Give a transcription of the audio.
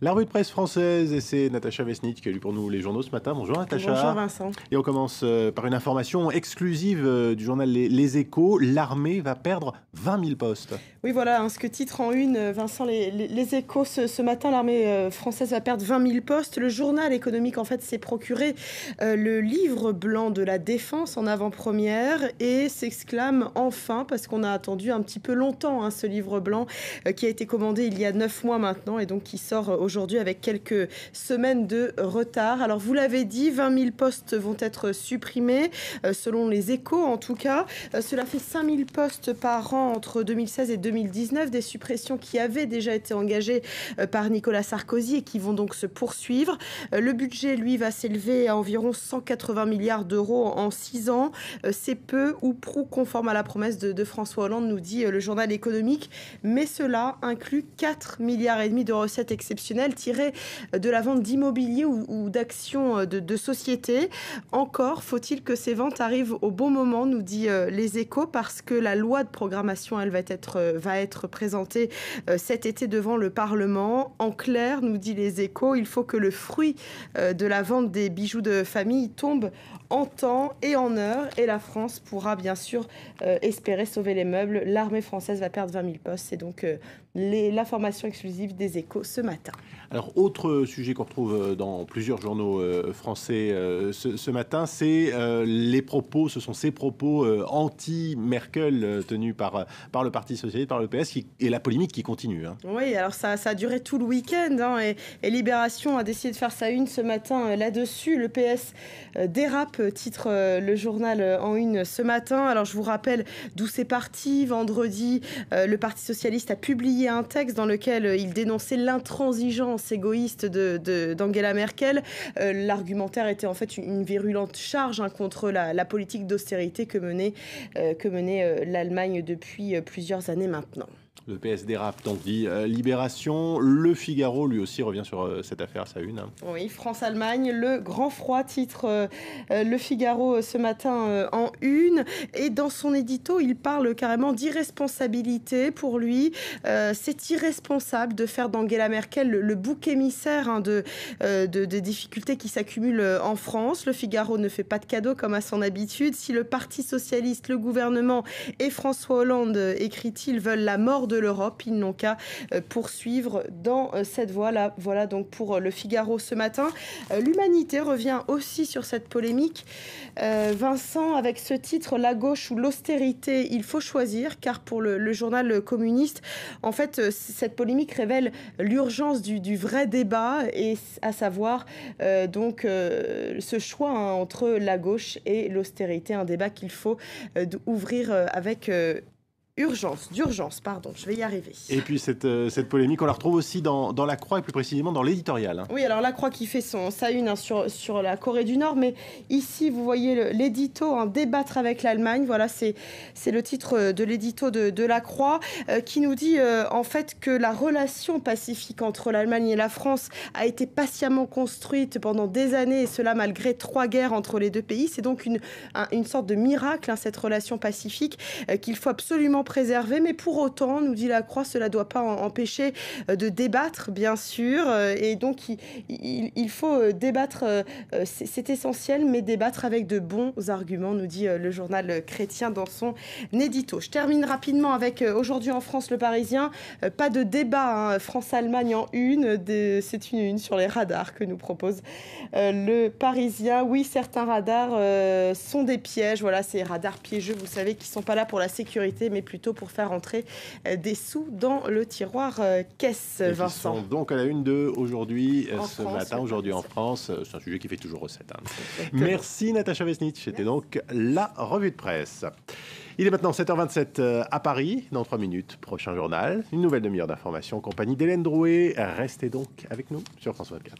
La revue de presse française, et c'est Natacha Vesnitch qui a lu pour nous les journaux ce matin. Bonjour Natacha. Bonjour Vincent. Et on commence par une information exclusive du journal Les Échos. L'armée va perdre 20 000 postes. Oui, voilà ce que titre en une, Vincent, les Échos. Ce matin, l'armée française va perdre 20 000 postes. Le journal économique, en fait, s'est procuré le livre blanc de la défense en avant-première et s'exclame enfin, parce qu'on a attendu un petit peu longtemps ce livre blanc qui a été commandé il y a 9 mois maintenant et donc qui sort aujourd'hui avec quelques semaines de retard. Alors, vous l'avez dit, 20 000 postes vont être supprimés, selon les Échos en tout cas. Cela fait 5 000 postes par an entre 2016 et 2019, des suppressions qui avaient déjà été engagées par Nicolas Sarkozy et qui vont donc se poursuivre. Le budget, lui, va s'élever à environ 180 milliards d'euros en 6 ans. C'est peu ou prou conforme à la promesse de François Hollande, nous dit le journal économique. Mais cela inclut 4,5 milliards de recettes exceptionnelles tirées de la vente d'immobilier ou d'actions de sociétés. Encore faut-il que ces ventes arrivent au bon moment, nous dit les Échos, parce que la loi de programmation, elle va être présentée cet été devant le Parlement. En clair, nous dit les Échos, il faut que le fruit de la vente des bijoux de famille tombe en temps et en heure, et la France pourra bien sûr espérer sauver les meubles. L'armée française va perdre 20 000 postes. C'est donc l'information exclusive des Échos ce matin. Alors, autre sujet qu'on retrouve dans plusieurs journaux français ce matin, c'est les propos, ce sont ces propos anti-Merkel tenus par le Parti Socialiste, par le PS, et la polémique qui continue. Oui, alors ça a duré tout le week-end, et Libération a décidé de faire sa une ce matin là-dessus. Le PS dérape, titre le journal en une ce matin. Alors, je vous rappelle d'où c'est parti. Vendredi, le Parti Socialiste a publié un texte dans lequel il dénonçait l'intransigeance égoïste d'Angela Merkel. L'argumentaire était en fait une virulente charge contre la politique d'austérité que menait l'Allemagne depuis plusieurs années maintenant. Le PS dérape, donc dit Libération. Le Figaro, lui aussi, revient sur cette affaire, sa une. Oui, France-Allemagne, le grand froid, titre le Figaro ce matin en une. Et dans son édito, il parle carrément d'irresponsabilité. Pour lui, c'est irresponsable de faire d'Angela Merkel le bouc émissaire des difficultés qui s'accumulent en France. Le Figaro ne fait pas de cadeaux comme à son habitude. Si le Parti Socialiste, le gouvernement et François Hollande, écrit-il, veulent la mort de l'Europe, ils n'ont qu'à poursuivre dans cette voie-là. Voilà donc pour le Figaro ce matin. L'Humanité revient aussi sur cette polémique. Vincent, avec ce titre, la gauche ou l'austérité, il faut choisir, car pour le journal communiste, en fait, cette polémique révèle l'urgence du vrai débat, et à savoir ce choix entre la gauche et l'austérité, un débat qu'il faut ouvrir avec d'urgence, pardon, je vais y arriver. Et puis cette polémique, on la retrouve aussi dans La Croix, et plus précisément dans l'éditorial. Oui, alors La Croix qui fait sa une sur la Corée du Nord, mais ici, vous voyez l'édito, débattre avec l'Allemagne. Voilà, c'est le titre de l'édito de La Croix, qui nous dit en fait que la relation pacifique entre l'Allemagne et la France a été patiemment construite pendant des années, et cela malgré 3 guerres entre les deux pays. C'est donc une sorte de miracle, cette relation pacifique, qu'il faut absolument préserver, mais pour autant, nous dit La Croix, cela ne doit pas empêcher de débattre, bien sûr, et donc il faut débattre, c'est essentiel, mais débattre avec de bons arguments, nous dit le journal chrétien dans son édito. Je termine rapidement avec aujourd'hui en France, Le Parisien, pas de débat, France-Allemagne en une, c'est une une sur les radars que nous propose Le Parisien. Oui, certains radars sont des pièges, voilà, ces radars piégeux, vous savez, qui ne sont pas là pour la sécurité, mais plutôt pour faire entrer des sous dans le tiroir caisse, Vincent. Ils sont donc à la une de aujourd'hui, aujourd'hui en France. France. C'est un sujet qui fait toujours recette. Merci Natacha Vesnitch. C'était donc la revue de presse. Il est maintenant 7h27 à Paris. Dans 3 minutes, prochain journal. Une nouvelle demi-heure d'information en compagnie d'Hélène Drouet. Restez donc avec nous sur France 24.